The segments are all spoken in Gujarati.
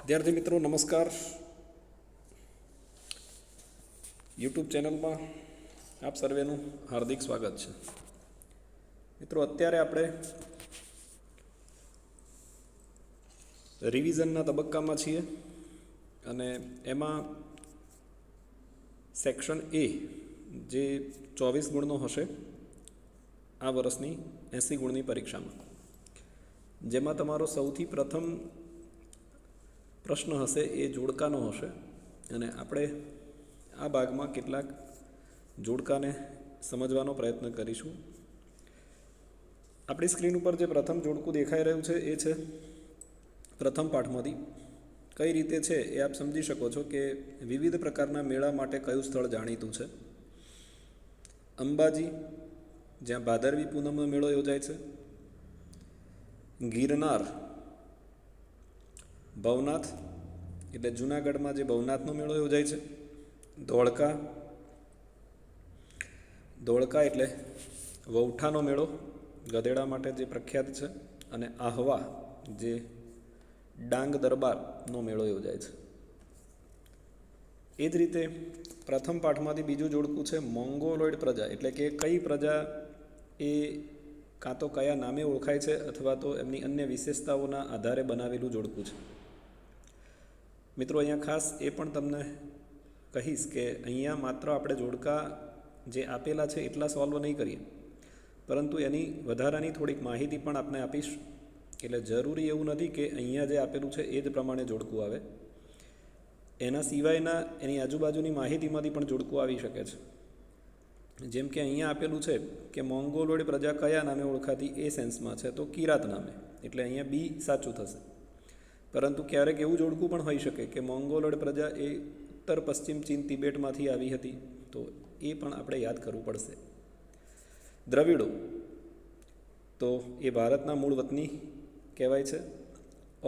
વિદ્યાર્થી મિત્રો નમસ્કાર. યુટ્યુબ ચેનલમાં આપ સર્વેનું હાર્દિક સ્વાગત છે. મિત્રો અત્યારે આપણે રિવિઝનના તબક્કામાં છીએ અને એમાં સેક્શન એ જે 24 ગુણનો હશે આ વર્ષની 80 ગુણની પરીક્ષામાં, જેમાં તમારો સૌથી પ્રથમ પ્રશ્ન હશે એ જોડકાનો હશે અને આપણે આ ભાગમાં કેટલાક જોડકાને સમજવાનો પ્રયત્ન કરીશું. આપણી સ્ક્રીન ઉપર જે પ્રથમ જોડકું દેખાઈ રહ્યું છે એ છે પ્રથમ પાઠમાંથી. કઈ રીતે છે એ આપ સમજી શકો છો કે વિવિધ પ્રકારના મેળા માટે કયું સ્થળ જાણીતું છે. અંબાજી, જ્યાં ભાદરવી પૂનમનો મેળો યોજાય છે. ગિરનાર, ભવનાથ એટલે જૂનાગઢમાં જે ભવનાથનો મેળો યોજાય છે. ધોળકા એટલે વૌઠાનો મેળો ગધેડા માટે જે પ્રખ્યાત છે. અને આહવા જે ડાંગ દરબારનો મેળો યોજાય છે. એ જ રીતે પ્રથમ પાઠમાંથી બીજું જોડકું છે મોંગોલોઇડ પ્રજા, એટલે કે કઈ પ્રજા એ કાં તો કયા નામે ઓળખાય છે અથવા તો એમની અન્ય વિશેષતાઓના આધારે બનાવેલું જોડકું છે. મિત્રો અહીંયા ખાસ એ પણ તમને કહીશ કે અહીંયા માત્ર આપણે જોડકા જે આપેલા છે એટલા સોલ્વ નહીં કરીએ, પરંતુ એની વધારાની થોડીક માહિતી પણ આપણે આપીશ. એટલે જરૂરી એવું નથી કે અહીંયા જે આપેલું છે એ જ પ્રમાણે જોડકું આવે. એના સિવાયના એની આજુબાજુની માહિતીમાંથી પણ જોડકું આવી શકે છે. જેમ કે અહીંયા આપેલું છે કે મોંગોલોઇડ પ્રજા કયા નામે ઓળખાતી એ સેન્સમાં છે, તો કિરાત નામે, એટલે અહીંયા બી સાચું થશે. પરંતુ ક્યારેક એવું જોડકું પણ હોઈ શકે કે મોંગોલોઇડ પ્રજા એ ઉત્તર પશ્ચિમ ચીન તિબેટમાંથી આવી હતી, તો એ પણ આપણે યાદ કરવું પડશે. દ્રવિડો તો એ ભારતના મૂળ વતની કહેવાય છે.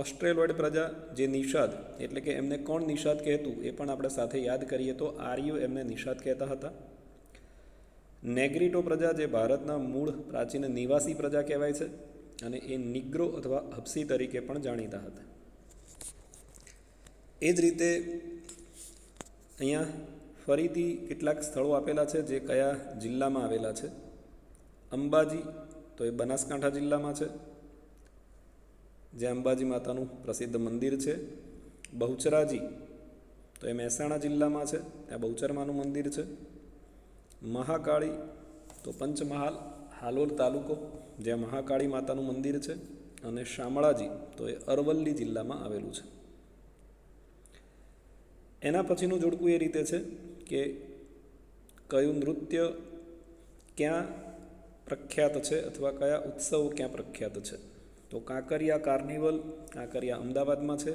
ઓસ્ટ્રેલોઇડ પ્રજા જે નિષાદ, એટલે કે એમને કોણ નિષાદ કહેતું એ પણ આપણે સાથે યાદ કરીએ તો આર્યો એમને નિષાદ કહેતા હતા. નેગ્રીટો પ્રજા જે ભારતના મૂળ પ્રાચીન નિવાસી પ્રજા કહેવાય છે અને એ નિગ્રો અથવા હબ્સી તરીકે પણ જાણીતા હતા. એ જ રીતે અહીંયા ફરીથી કેટલાક સ્થળો આપેલા છે જે કયા જિલ્લામાં આવેલા છે. અંબાજી તો એ બનાસકાંઠા જિલ્લામાં છે, જે અંબાજી માતાનું પ્રસિદ્ધ મંદિર છે. બહુચરાજી તો એ મહેસાણા જિલ્લામાં છે, ત્યાં બહુચરમાનું મંદિર છે. મહાકાળી તો પંચમહાલ હાલોલ તાલુકો, જ્યાં મહાકાળી માતાનું મંદિર છે. અને શામળાજી તો એ અરવલ્લી જિલ્લામાં આવેલું છે. એના પછીનું જોડકું એ રીતે છે કે કયું નૃત્ય ક્યાં પ્રખ્યાત છે અથવા કયા ઉત્સવો ક્યાં પ્રખ્યાત છે. તો કાંકરિયા કાર્નિવલ, કાંકરિયા અમદાવાદમાં છે.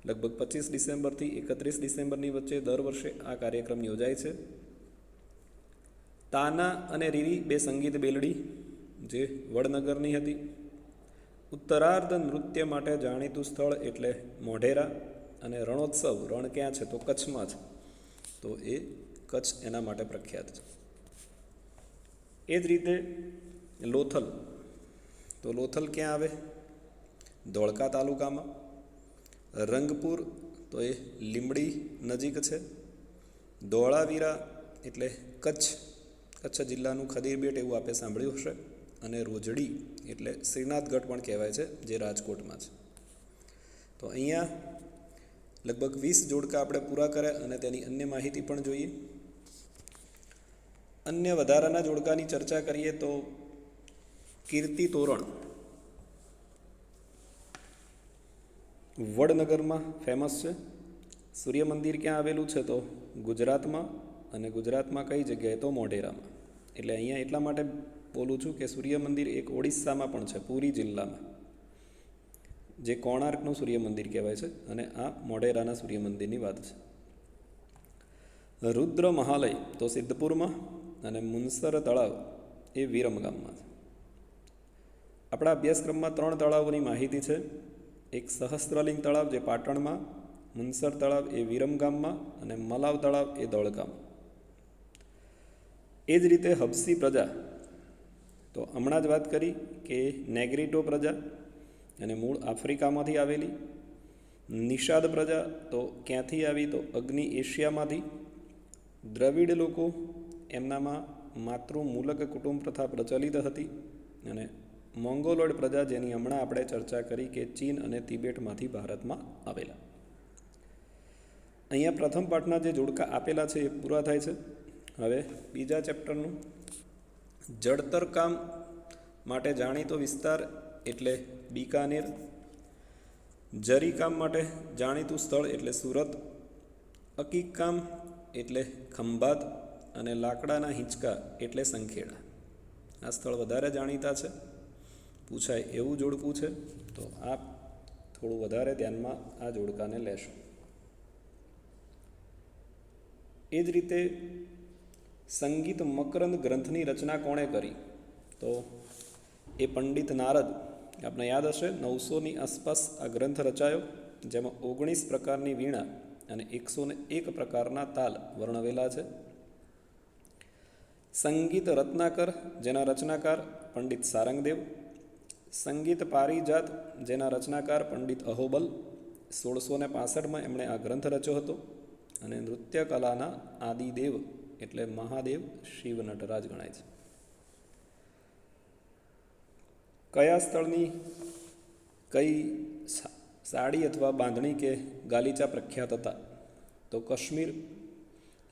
લગભગ 25 ડિસેમ્બરથી 31 ડિસેમ્બરની વચ્ચે દર વર્ષે આ કાર્યક્રમ યોજાય છે. તાના અને રીરી બે સંગીત બેલડી જે વડનગરની હતી. ઉત્તરાર્ધ નૃત્ય માટે જાણીતું સ્થળ એટલે મોઢેરા. અને રણોત્સવ, રણ ક્યાં છે તો કચ્છમાં છે, તો એ કચ્છ એના માટે પ્રખ્યાત છે. એ જ રીતે લોથલ, તો લોથલ ક્યાં આવે? ધોળકા તાલુકામાં. રંગપુર તો એ લીંબડી નજીક છે. ધોળાવીરા એટલે કચ્છ જિલ્લાનું ખદીર બેટ એવું આપણે સાંભળ્યું હશે. અને રોજડી એટલે શ્રીનાથગઢ પણ કહેવાય છે, જે રાજકોટમાં છે. તો અહીંયા લગભગ 20 જોડકા આપણે પૂરા કર્યા અને તેની અન્ય માહિતી પણ જોઈએ. અન્ય વધારાના જોડકાની ચર્ચા કરીએ તો કીર્તિ તોરણ વડનગરમાં ફેમસ છે. સૂર્ય મંદિર ક્યાં આવેલું છે તો ગુજરાતમાં, અને ગુજરાતમાં કઈ જગ્યાએ તો મોઢેરામાં. એટલે અહીંયા એટલા માટે બોલું છું કે સૂર્ય મંદિર એક ઓડિશામાં પણ છે, પુરી જિલ્લામાં, જે કોણાર્કનું સૂર્ય મંદિર કહેવાય છે. અને આ મોઢેરાના સૂર્ય મંદિરની વાત છે. રુદ્ર મહાલય તો સિદ્ધપુરમાં, અને મુનસર તળાવ એ વિરમગામમાં છે. આપણા અભ્યાસક્રમમાં 3 તળાવોની માહિતી છે. એક સહસ્ત્રલિંગ તળાવ જે પાટણમાં, મુનસર તળાવ એ વિરમગામમાં, અને મલાવ તળાવ એ ધોળકામાં. એ જ રીતે હબ્સી પ્રજા તો હમણાં જ વાત કરી કે નેગ્રીટો પ્રજા અને મૂળ આફ્રિકામાંથી આવેલી. નિષાદ પ્રજા તો ક્યાંથી આવી? તો અગ્નિ એશિયામાંથી. દ્રવિડ લોકો, એમનામાં માતૃમૂલક કુટુંબ પ્રથા પ્રચલિત હતી. અને મોંગોલોઇડ પ્રજા, જેની હમણાં આપણે ચર્ચા કરી કે ચીન અને તિબેટમાંથી ભારતમાં આવેલા. અહીંયા પ્રથમ પાઠના જે જોડકા આપેલા છે એ પૂરા થાય છે. હવે બીજા ચેપ્ટરનું જડતર કામ માટે જાણીતો વિસ્તાર એટલે બીકાનેર. જરી કામ માટે જાણીતું સ્થળ એટલે સુરત. અકીક કામ એટલે ખંભાત. અને લાકડાના હિંચકા એટલે સંખેડા. આ સ્થળ વધારે જાણીતા છે, પૂછાય એવું જોડકું છે, તો આપ થોડું વધારે ધ્યાનમાં આ જોડકાને લેશો. એ જ રીતે સંગીત મકરંદ ગ્રંથની રચના કોણે કરી? તો એ પંડિત નારદ. આપણે યાદ હશે 900ની આસપાસ આ ગ્રંથ રચાયો, જેમાં 19 પ્રકારની વીણા અને 101 પ્રકારના તાલ વર્ણવેલા છે. સંગીત રત્નાકર, જેના રચનાકાર પંડિત સારંગદેવ. સંગીત પારિજાત, જેના રચનાકાર પંડિત અહોબલ. 1665માં એમણે આ ગ્રંથ રચ્યો હતો. અને નૃત્ય કલાના આદિદેવ એટલે મહાદેવ શિવ નટરાજ ગણાય છે. કયા સ્થળની કઈ સાડી અથવા બાંધણી કે ગાલીચા પ્રખ્યાત હતા? તો કાશ્મીર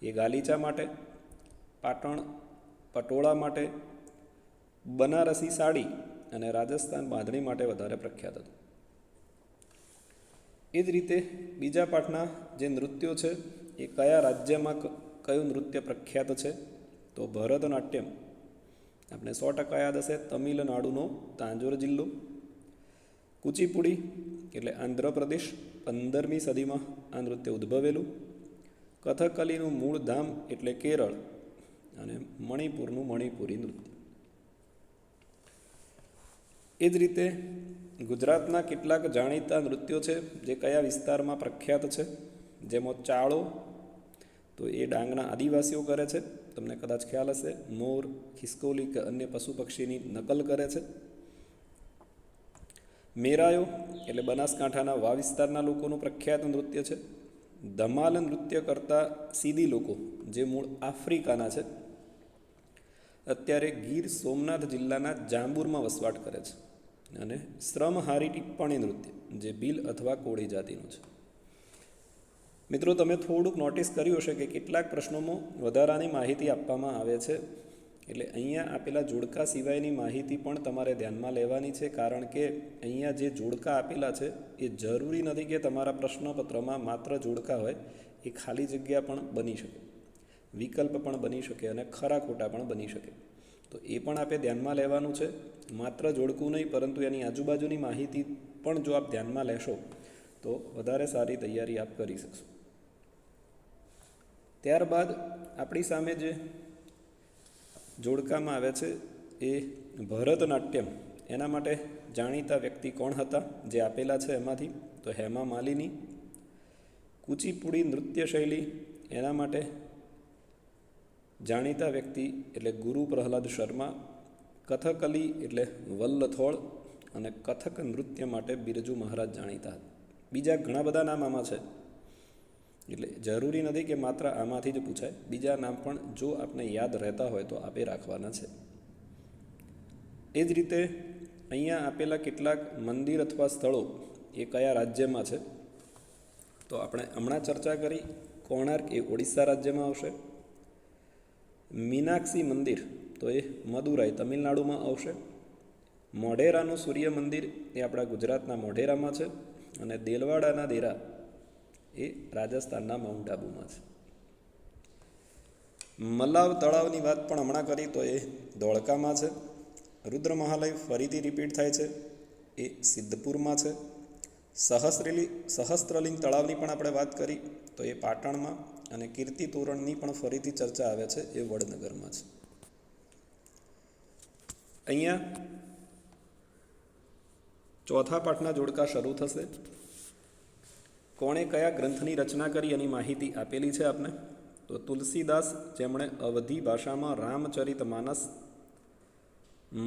એ ગાલીચા માટે, પાટણ પટોળા માટે, બનારસી સાડી અને રાજસ્થાન બાંધણી માટે વધારે પ્રખ્યાત હતું. એ જ રીતે બીજા પાઠના જે નૃત્યો છે એ કયા રાજ્યમાં કયું નૃત્ય પ્રખ્યાત છે? તો ભરતનાટ્યમ. આપણે 100% યાદ હશે, તમિલનાડુનો તાંજોર જિલ્લો. કુચીપુડી એટલે આંધ્રપ્રદેશ, 15મી સદીમાં આ નૃત્ય ઉદ્ભવેલું. કથકલીનું મૂળ ધામ એટલે કેરળ. અને મણિપુરનું મણિપુરી નૃત્ય. એ જ રીતે ગુજરાતના કેટલાક જાણીતા નૃત્યો છે જે કયા વિસ્તારમાં પ્રખ્યાત છે? જેમાં ચાળો, તો એ ડાંગના આદિવાસીઓ કરે છે. તમને કદાચ ખ્યાલ હશે, મોર, ખિસકોલી કે અન્ય પશુ પક્ષીની નકલ કરે છે. મેરાયો એટલે બનાસકાંઠાના વા વિસ્તારના લોકોનું પ્રખ્યાત નૃત્ય છે. ધમાલ નૃત્ય કરતા સીધી લોકો, જે મૂળ આફ્રિકાના છે, અત્યારે ગીર સોમનાથ જિલ્લાના જાંબુરમાં વસવાટ કરે છે. અને શ્રમહારી ટિપ્પણી નૃત્ય, જે ભીલ અથવા કોળી જાતિનું છે. મિત્રો, તમે થોડુંક નોટિસ કર્યું હશે કે કેટલાક પ્રશ્નોમાં વધારાની માહિતી આપવામાં આવે છે. એટલે અહીંયા આપેલા જોડકા સિવાયની માહિતી પણ તમારે ધ્યાનમાં લેવાની છે, કારણ કે અહીંયા જે જોડકા આપેલા છે એ જરૂરી નથી કે તમારા પ્રશ્નપત્રમાં માત્ર જોડકા હોય. એ ખાલી જગ્યા પણ બની શકે, વિકલ્પ પણ બની શકે અને ખરા ખોટા પણ બની શકે. તો એ પણ આપણે ધ્યાનમાં લેવાનું છે. માત્ર જોડકું નહીં, પરંતુ એની આજુબાજુની માહિતી પણ જો આપ ધ્યાનમાં લેશો તો વધારે સારી તૈયારી આપ કરી શકશો. ત્યારબાદ આપણી સામે જે જોડકામાં આવે છે એ ભરતનાટ્યમ. એના માટે જાણીતા વ્યક્તિ કોણ હતા જે આપેલા છે એમાંથી? તો હેમા માલિની. કુચીપુડી નૃત્ય શૈલી, એના માટે જાણીતા વ્યક્તિ એટલે ગુરુ પ્રહલાદ શર્મા. કથકલી એટલે વલ્લથોળ. અને કથક નૃત્ય માટે બિરજુ મહારાજ જાણીતા. બીજા ઘણા બધા નામ આમાં છે, એટલે જરૂરી નથી કે માત્ર આમાંથી જ પૂછાય. બીજા નામ પણ જો આપને યાદ રહેતા હોય તો આપે રાખવાના છે. એ જ રીતે અહીંયા આપેલા કેટલાક મંદિર અથવા સ્થળો એ કયા રાજ્યમાં છે? તો આપણે હમણાં ચર્ચા કરી, કોણાર્ક એ ઓડિશા રાજ્યમાં આવશે. મીનાક્ષી મંદિર તો એ મદુરાઈ તમિલનાડુમાં આવશે. મોઢેરાનું સૂર્ય મંદિર એ આપણા ગુજરાતના મોઢેરામાં છે. અને દેલવાડાના દેરા એ રાજસ્થાનના માઉન્ટ આબુમાં છે. મલાવ તળાવની વાત પણ હમણાં કરી, તો એ ધોળકામાં છે. રુદ્ર મહાલય ફરીથી રિપીટ થાય છે, એ સિદ્ધપુરમાં છે. સહસ્ત્રલિંગ તળાવની પણ આપણે વાત કરી, તો એ પાટણમાં. અને કીર્તિ તોરણની પણ ફરીથી ચર્ચા આવે છે, એ વડનગરમાં છે. અહીંયા ચોથા પાઠના જોડકા શરૂ થશે. કોણે કયા ગ્રંથની રચના કરી એની માહિતી આપેલી છે આપને. તો તુલસીદાસ, જેમણે અવધી ભાષામાં રામચરિત માનસ.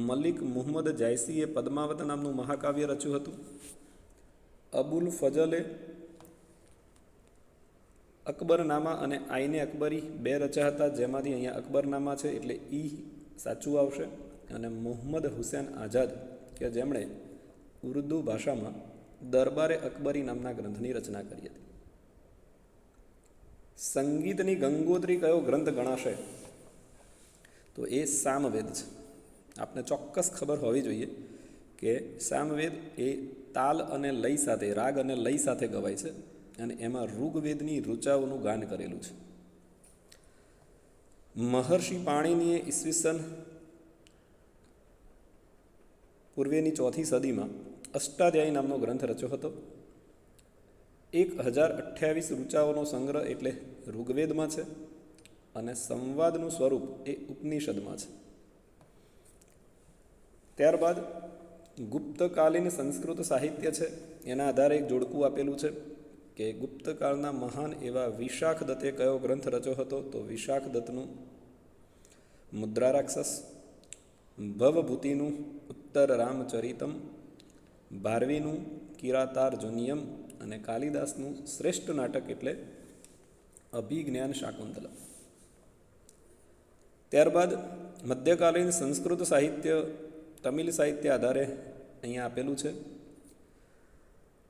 મલિક મુહમ્મદ જાયસીએ પદ્માવત નામનું મહાકાવ્ય રચ્યું હતું. અબુલ ફજલે અકબરનામા અને આઈને અકબરી બે રચ્યા હતા, જેમાંથી અહીંયા અકબરનામા છે એટલે ઈ સાચું આવશે. અને મોહમ્મદ હુસેન આઝાદ કે જેમણે ઉર્દુ ભાષામાં દરબારે અકબરી નામના ગ્રંથની રચના કરી હતી. સંગીતની ગંગોત્રી કયો ગ્રંથ ગણાશે? તો એ સામવેદ છે. આપને ચોક્કસ ખબર હોવી જોઈએ કે સામવેદ એ તાલ અને લય સાથે, રાગ અને લય સાથે ગવાય છે અને એમાં ઋગ્વેદની ઋચાઓનું ગાન કરેલું છે. મહર્ષિ પાણિનીએ ઈસવીસન પૂર્વેની 4મી સદીમાં અષ્ટાધ્યાયી નામનો ગ્રંથ રચ્યો હતો. 1028 ઋચાઓનો સંગ્રહ એટલે ઋગ્વેદમાં છે અને સંવાદનું સ્વરૂપ એ ઉપનિષદમાં છે. ત્યારબાદ ગુપ્તકાલીન સંસ્કૃત સાહિત્ય છે, એના આધારે એક જોડકું આપેલું છે કે ગુપ્તકાળના મહાન એવા વિશાખ દત્તે કયો ગ્રંથ રચ્યો હતો? તો વિશાખ દત્તનું મુદ્રા રાક્ષસ, ભવભૂતિનું ઉત્તર રામચરિતમ, ભારવીનું કિરાતાર્જુનિયમ અને કાલિદાસનું શ્રેષ્ઠ નાટક એટલે અભિજ્ઞાન શાકુંતલમ. ત્યારબાદ મધ્યકાલીન સંસ્કૃત સાહિત્ય, તમિલ સાહિત્ય આધારે અહીંયા આપેલું છે.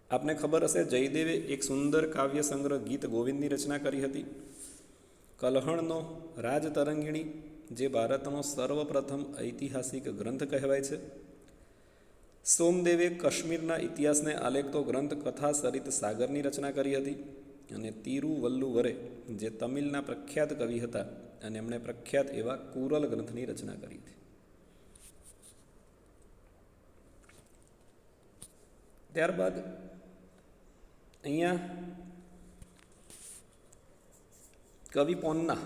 આપને ખબર હશે, જયદેવે એક સુંદર કાવ્ય સંગ્રહ ગીત ગોવિંદની રચના કરી હતી. કલહણનો રાજતરંગિણી જે ભારતનો સર્વપ્રથમ ઐતિહાસિક ગ્રંથ કહેવાય છે. સોમદેવે કાશ્મીરના ઇતિહાસને આલેખતો ગ્રંથ કથા સરિત સાગરની રચના કરી હતી. અને તિરુવલ્લુવરે જે તમિલના પ્રખ્યાત કવિ હતા અને એમણે પ્રખ્યાત એવા કુરલ ગ્રંથની રચના કરી હતી. ત્યારબાદ અહીંયા કવિ પોન્ના,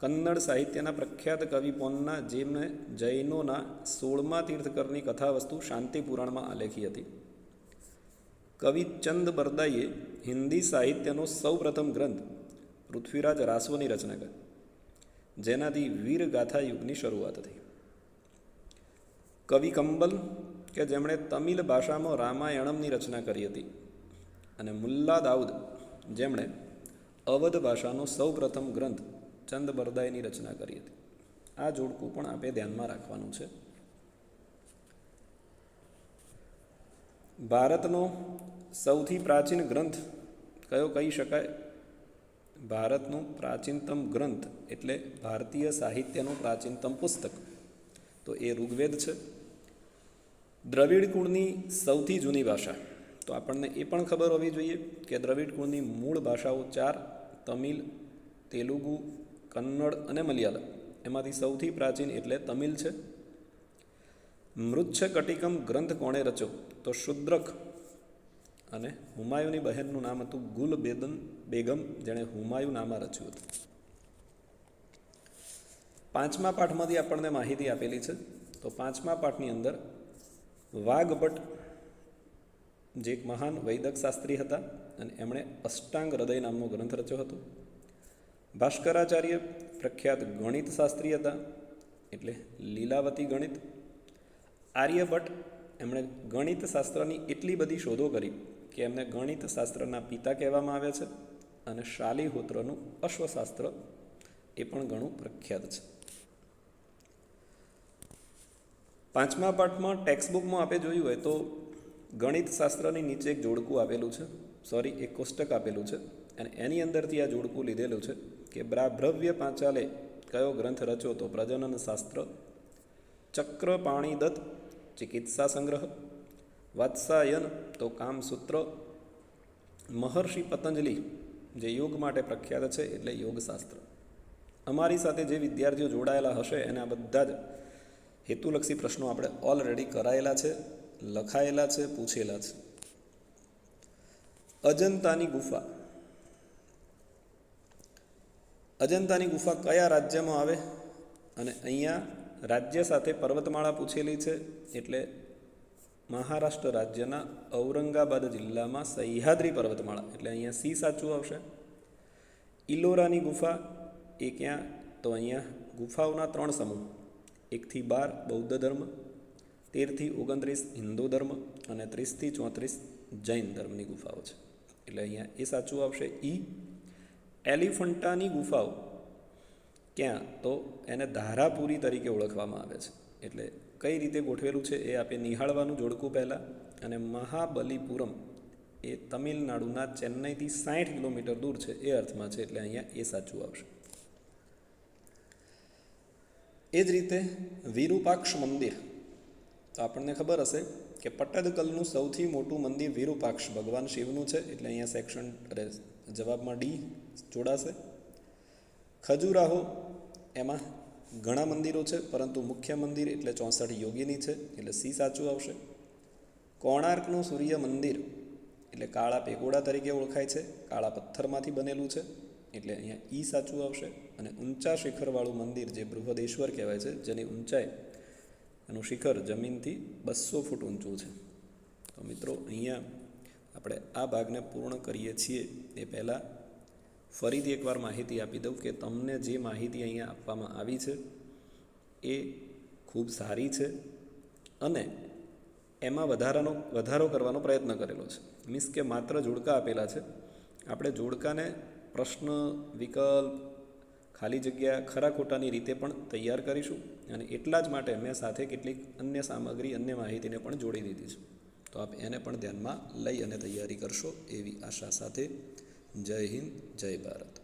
કન્નડ સાહિત્યના પ્રખ્યાત કવિ પોન્ના, જેમણે જૈનોના 16મા તીર્થકરની કથાવસ્તુ શાંતિ પુરાણમાં આલેખી હતી. કવિ ચંદ બરદાઈએ હિન્દી સાહિત્યનો સૌપ્રથમ ગ્રંથ પૃથ્વીરાજ રાસવની રચના કરી, જેનાથી વીરગાથા યુગની શરૂઆત થઈ. કવિ કંબલ કે જેમણે તમિલ ભાષામાં રામાયણમની રચના કરી હતી. અને મુલ્લા દાઉદ જેમણે અવધ ભાષાનો સૌપ્રથમ ગ્રંથ ચંદ બરદાઈની રચના કરી હતી. આ જોડકું પણ આપણે ધ્યાનમાં રાખવાનું છે. ભારતનો સૌથી પ્રાચીન ગ્રંથ કયો કહી શકાય? ભારતનું પ્રાચીનતમ ગ્રંથ એટલે ભારતીય સાહિત્યનું પ્રાચીનતમ પુસ્તક તો એ ઋગ્વેદ છે. દ્રવિડ કુળની સૌથી જૂની ભાષા, તો આપણને એ પણ ખબર હોવી જોઈએ કે દ્રવિડ કુળની મૂળ ભાષાઓ 4: તમિલ, તેલુગુ, કન્નડ અને મલયાલમ. એમાંથી સૌથી પ્રાચીન એટલે તમિલ છે. મૃચ્છકટિકમ ગ્રંથ કોણે રચ્યો? તો શુદ્રક. અને હુમાયુની બહેનનું નામ હતું ગુલ બેગમ, જેણે હુમાયુનામા રચ્યું હતું. 5મા પાઠમાંથી આપણને માહિતી આપેલી છે. તો 5મા પાઠની અંદર વાઘભટ્ટ જે એક મહાન વૈદક શાસ્ત્રી હતા અને એમણે અષ્ટાંગ હૃદય નામનો ગ્રંથ રચ્યો હતો. ભાસ્કરાચાર્ય પ્રખ્યાત ગણિત શાસ્ત્રી હતા એટલે લીલાવતી ગણિત. આર્યભટ્ટ એમણે ગણિત શાસ્ત્રની એટલી બધી શોધો કરી કે એમને ગણિત શાસ્ત્રના પિતા કહેવામાં આવે છે. અને શાલિહોત્રનું અશ્વશાસ્ત્ર એ પણ ઘણું પ્રખ્યાત છે. 5મા પાઠમાં ટેક્સ્ટબુકમાં આપણે જોયું હોય તો ગણિત શાસ્ત્રની નીચે એક જોડકું આપેલું છે, એક કોષ્ટક આપેલું છે અને એની અંદરથી આ જોડકું લીધેલું છે કે બ્રાભ્રવ્ય પાંચાલે કયો ગ્રંથ રચ્યો? તો પ્રજનન શાસ્ત્ર. ચક્ર પાણીદત્ત ચિકિત્સા સંગ્રહ. વાત્સાયન તો કામસૂત્ર. મહર્ષિ પતંજલિ જે યોગ માટે પ્રખ્યાત છે એટલે યોગશાસ્ત્ર. અમારી સાથે જે વિદ્યાર્થીઓ જોડાયેલા હશે એના બધા જ હેતુલક્ષી પ્રશ્નો આપણે ઓલરેડી કરાયેલા છે, લખાયેલા છે, પૂછેલા છે. અજંતાની ગુફા. અજંતાની ગુફા કયા રાજ્યમાં આવે? અને અહીંયા રાજ્ય સાથે પર્વતમાળા પૂછેલી છે એટલે મહારાષ્ટ્ર રાજ્યના ઔરંગાબાદ જિલ્લામાં સહ્યાદ્રી પર્વતમાળા, એટલે અહીંયા સી સાચું આવશે. ઇલોરાની ગુફા એ ક્યાં? તો અહીંયા ગુફાઓના 3 સમૂહ, 1 થી 12 બૌદ્ધ ધર્મ, 13 થી 29 હિન્દુ ધર્મ અને 30 થી 34 જૈન ધર્મની ગુફાઓ છે. એટલે અહીંયા એ સાચું આવશે ઈ. એલિફન્ટાની ગુફાઓ ક્યાં? તો એને ધારાપુરી તરીકે ઓળખવામાં આવે છે. એટલે કઈ રીતે ગોઠવેલું છે એ આપણે નિહાળવાનું જોડકું પહેલાં. અને મહાબલીપુરમ એ તમિલનાડુના ચેન્નઈથી 60 કિલોમીટર દૂર છે એ અર્થમાં છે. એટલે અહીંયા એ સાચું આવશે. એ જ રીતે વિરૂપાક્ષ મંદિર. તો આપણને ખબર હશે કે પટ્ટદકલનું સૌથી મોટું મંદિર વિરૂપાક્ષ ભગવાન શિવનું છે. એટલે અહીંયા સેક્શન જવાબમાં ડી જોડાશે. ખજુરાહો એમાં ઘણા મંદિરો છે, પરંતુ મુખ્ય મંદિર એટલે 64 યોગીની છે. એટલે સી સાચું આવશે. કોણાર્કનું સૂર્ય મંદિર એટલે કાળા પેગોડા તરીકે ઓળખાય છે, કાળા પથ્થરમાંથી બનેલું છે. એટલે અહીંયા ઈ સાચું આવશે. અને ઊંચા શિખરવાળું મંદિર જે બૃહદેશ્વર કહેવાય છે, જેની ઊંચાઈ એનું શિખર જમીનથી 200 ફૂટ ઊંચું છે. તો મિત્રો અહીંયા આપણે આ ભાગને પૂર્ણ કરીએ છીએ એ પહેલાં ફરીથી એકવાર માહિતી આપી દઉં કે તમને જે માહિતી અહીંયા આપવામાં આવી છે એ ખૂબ સારી છે અને એમાં વધારો કરવાનો પ્રયત્ન કરેલો છે. મીન્સ કે માત્ર જોડકા આપેલા છે. આપણે જોડકાને પ્રશ્ન, વિકલ્પ, ખાલી જગ્યા, ખરા ખોટાની રીતે પણ તૈયાર કરીશું. અને એટલા જ માટે મેં સાથે કેટલીક અન્ય સામગ્રી, અન્ય માહિતીને પણ જોડી દીધી છે. તો આપ એને પણ ધ્યાનમાં લઈ અને તૈયારી કરશો એવી આશા સાથે જય હિન્દ, જય ભારત.